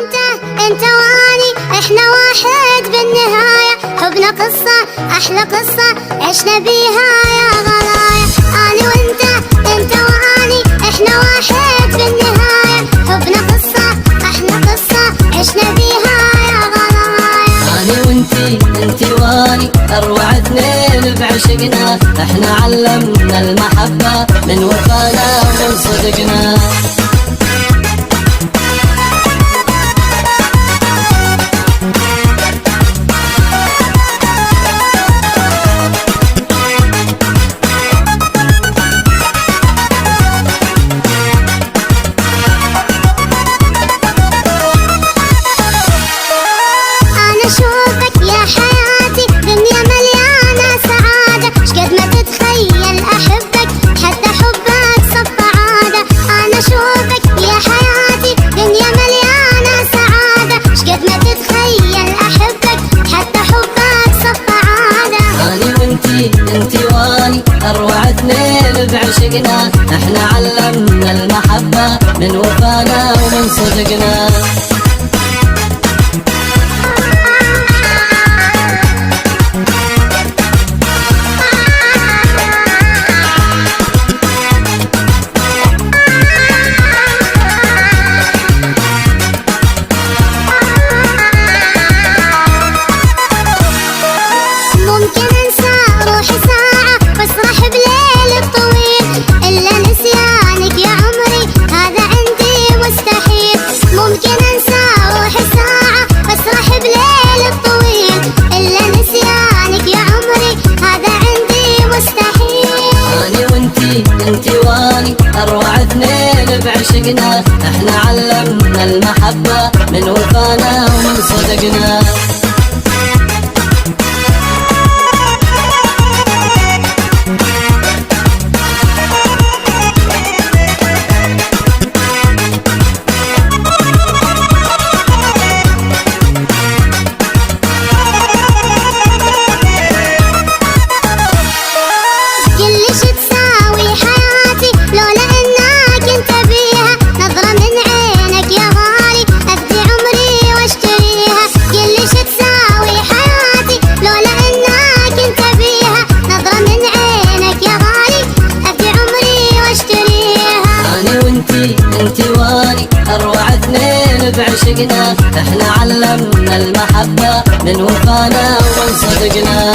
انت واني احنا واحد بالنهاية، حبنا قصة احلى قصة عشنا بيها يا غلايا. اني وانت واني احنا واحد بالنهاية، حبنا قصة احلى قصة عشنا بيها يا غلايا. اني وانتي واني اروع اثنين بعشقنا، احنا علمنا المحبة من وفانا ومن صدقنا. اشوفك يا حياتي دنيا مليانة سعادة، شقد ما تتخيل احبك حتى حبك صف عادة. انا اشوفك يا حياتي دنيا مليانة سعادة، شقد ما تتخيل احبك حتى حبك صف عادة. اني وانتي واني اروع اثنين بعشقنا، احنا علمنا المحبة من وفانا ومن صدقنا. ممكن انسى روحي ساعة واسرح بليل الطويل، الا نسيانك يا عمري هذا عندي مستحيل. ممكن انسى روحي ساعة واسرح بليل الطويل، الا نسيانك يا عمري هذا عندي مستحيل. اني وانتي واني اروع اثنين بعشقنا، احنا علمنا المحبة من وفانا ومن صدقنا. كلش تساوي حياتي لولا انك انت بيها، نظرة من عينك يا غالي افدي عمري واشتريها. كلش تساوي حياتي لولا انك انت بيها، نظرة من عينك يا غالي افدي عمري واشتريها. اني وانتي واني اروع اثنين بعشقنا، احنا علمنا المحبة من وفانا ومن صدقنا.